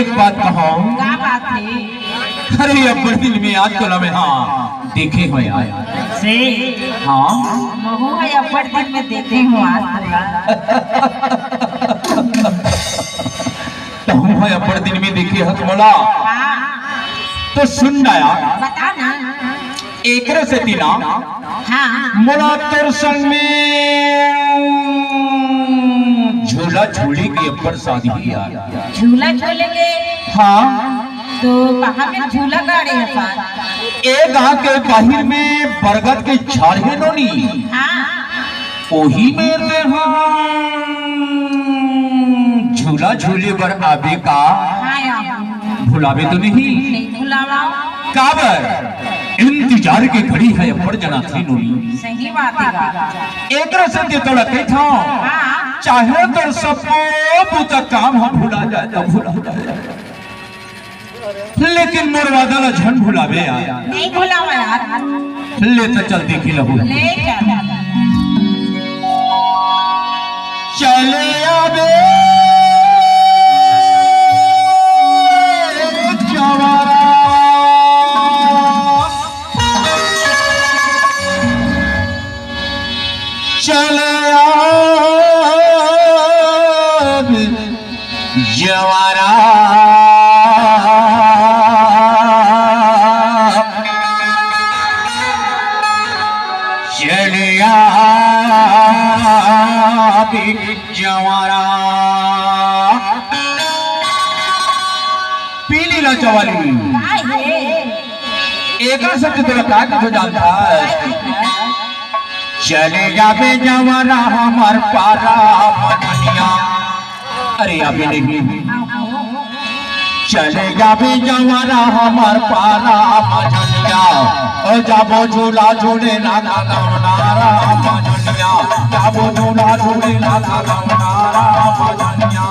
एक बात कहो। क्या बात है? अरे अब्बर दिन में आज कल में हाँ देखे हो यार से हाँ महू है अब्बर दिन में देखे हूँ आज तो हम है अब्बर दिन में देखे हस मोला। हाँ तो सुन ना यार बता ना। एक से तीना हाँ मोला तोर संग में झूला झूली की अब्बर शादी की यार। झूला झूलेंगे हाँ तो कहाँ में झूला गाड़े है पास? एक गाँव के बाहर में बरगद के झाड़ है नोनी। हाँ वही में झूला झूले पर आबे का हाँ यार भुलावे तो नहीं भुलावा। काबर इंतजार के घड़ी है अब्बर जना थी नोनी। सही बात है। एक से ते तोड़ा कही था हाँ चाहे तो सब बुता काम हम भुला जाए भुला जाए लेकिन मोर वादा झन भुलावे यार। नहीं भुलावा यार। ले तो चल देखी लहू ले चले आबे जवारा चले आबे जवारा चलिया जवारा पीली ला चवाली एक शब्द तेरा क्या कुछ जानता है। चले जाबे जवारा हमार पारा मनिया। अरे अभी नहीं चले जाबे जवारा हमार पारा मनिया ओ जाबो झूला झूले ना नारा मनिया जाबो झूला झूले ना नारा मनिया।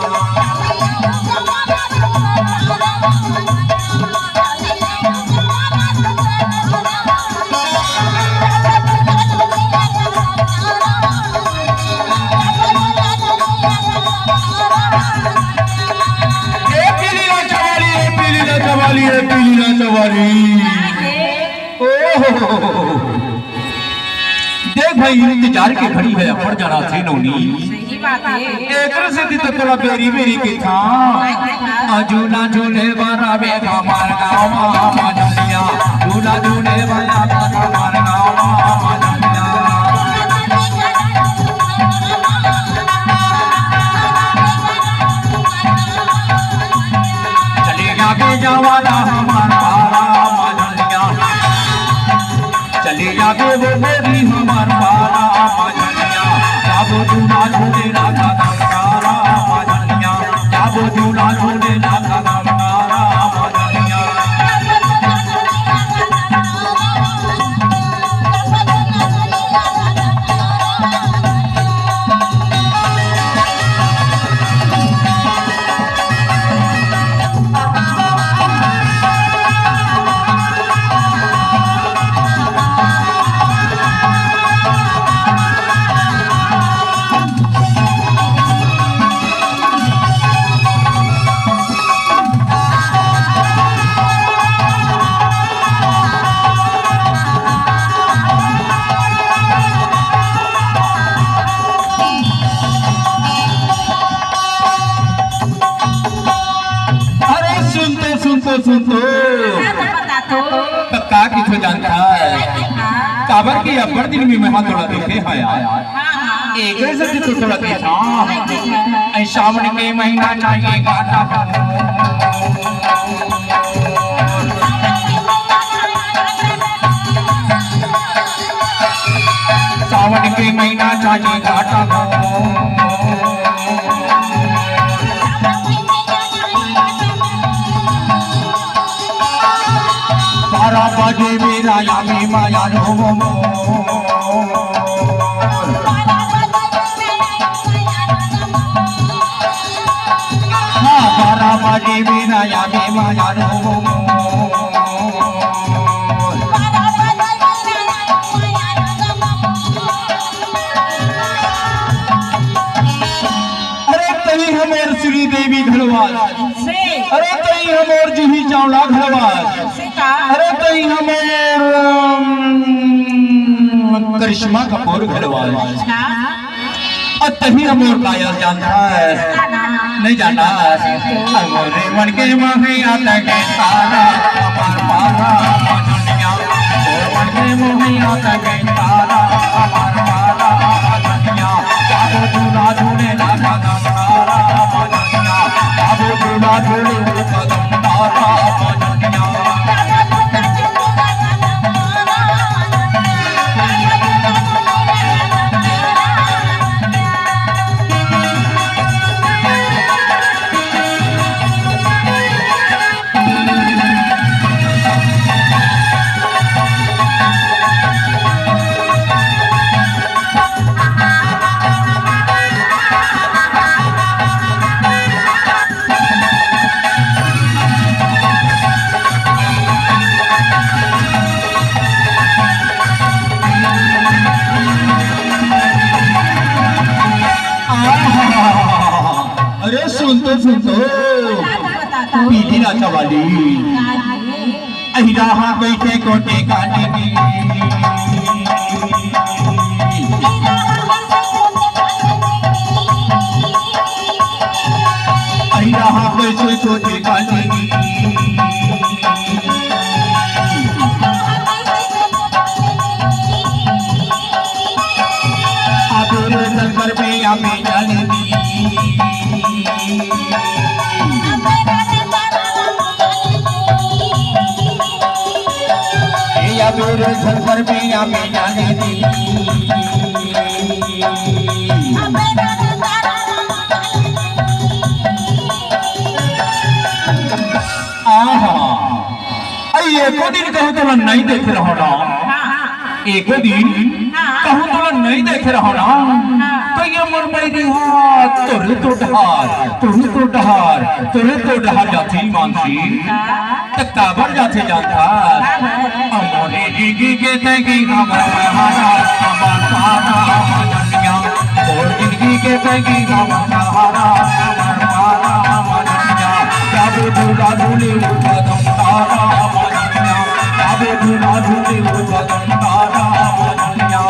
देख भाई इंतजार के खड़ी है अब्बर जना थी नोनी। सही बात है। एक से दी तो तोला बेरी बेरी के था झूला झूले बारा बे हमार गाँव मामा जनिया झूला झूले बारा हमार गाँव मामा जनिया। चलेगा बे जवाना हमार पारा मजनिया चलेगा बे वो मेरी हमार पारा मजनिया जाबो झूला झूले ना गंगारा मजनिया जाबो झूला झूले ना गंगारा मजनिया। का किसको जानता है काबर की अब्बर दिन में मैं थोड़ा देखे है यार। एक से तो थोड़ा देखा ऐ सावन के महीना चाहिए घाटा सावन के महीना चाहिए घाटा बारा बजे मेरा यामी माया रो हाँ बारा बजे मेरा यामी माया रो अरे तभी हमारे श्री देवी धनवाद अरे तई हमर जूही चावला घरवास से का अरे तई हमर करिश्मा कपूर घरवास ना तही हमर कायल जानता है नहीं जाना हमरे मन के मोहे आता के तारा हमार पारा दुनिया मन के मोहे आता के तारा हमार पारा दुनिया जाबो झूला झूले ना कदम तारा दुनिया जाबो झूला झूले कदम तारा दुनिया अरे सुन तो पीली राजा वाली अहिरा बैठे कोटे काटे की अहिरा बैठे कोटे काटे की आप घर पे हमें जाने दी या मेरे घर पे या मैं जाने दी एको दिन कहूँ तो नहीं देख रहा ना एको दिन कहूँ तो नहीं देख रहा ना तो ये मोर मेरी हाथ तोरे तो डहार जाती मानसी तो काबर जाते जानता अमोरे जिंदगी के तंगी हमारा दुनिया और जिंदगी के तंगी हमारा दुनिया जाबो झूला झूले कदम तारा दुनिया जाबो झूला झूले कदम तारा दुनिया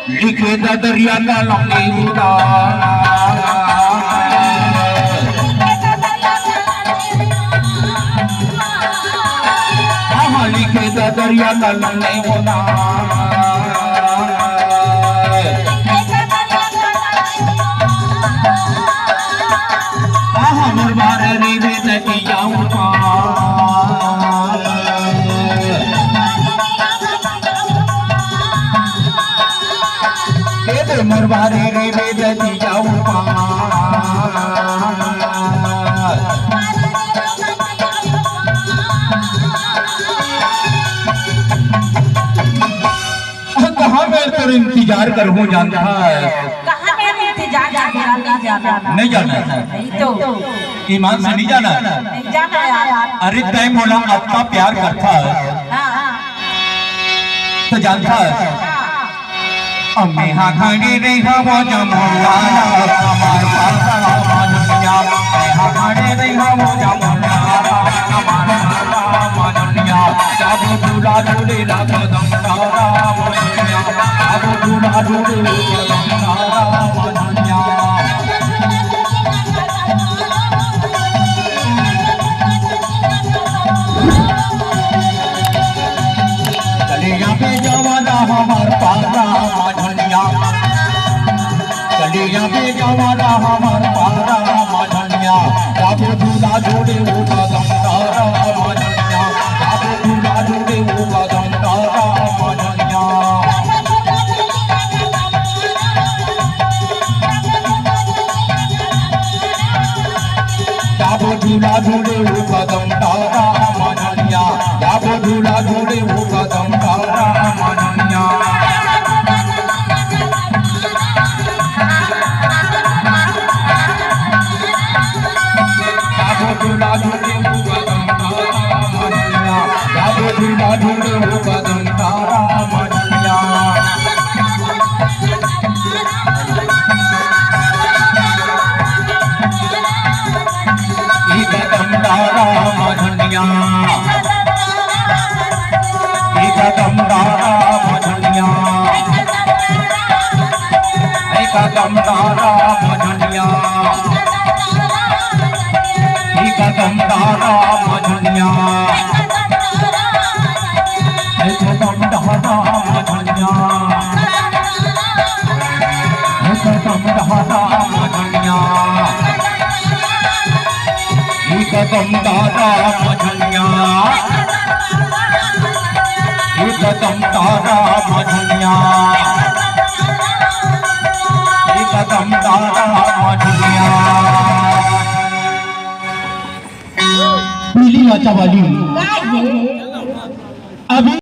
लिखे दरिया का लंबी लिखे दरिया का लंबी होना हमर बारे रे नदी जाऊं मरवारे रे बेदती जाऊं कहाँ मैं तेरा इंतजार करूँ जानता है कहाँ मैं इंतजार जाना नहीं जाना नहीं तो ईमान से नहीं जाना नहीं जाना यार अरे तय मोला आपका प्यार करता है तो जानता है अम्मे हाँ खड़ी रही वो जमुना हमार पासा दुनिया हाँ खड़ी रही वो जमुना हमार दुनिया जाबो झूला झूले ना कदम तारा दुनिया जाबो झूला झूले कदम तारा हमार पारा मझनिया चलिया बेगवारा हमार पारा मझनिया जाबो झूला झूले वो कदम तारा मझनिया जाबो झूला झूले वो कदम तारा मझनिया जाबो झूला झूले वो कदम तारा मझनिया जाबो झूला झूले वो कदम तारा मझनिया झूला झूले वो कदम तारा मझनिया जाबो झूला झूले वो कदम तारा मझनिया ई कदम तारा मझनिया ई कदम तारा मझनिया ई कदम तारा मझनिया कदम तारा मझनिया कदम तारा मझनिया कदम तारा मझनिया कदम तारा मझनिया कदम तारा मझनिया कदम तारा मझनिया मिली अच्छा वाली काय हे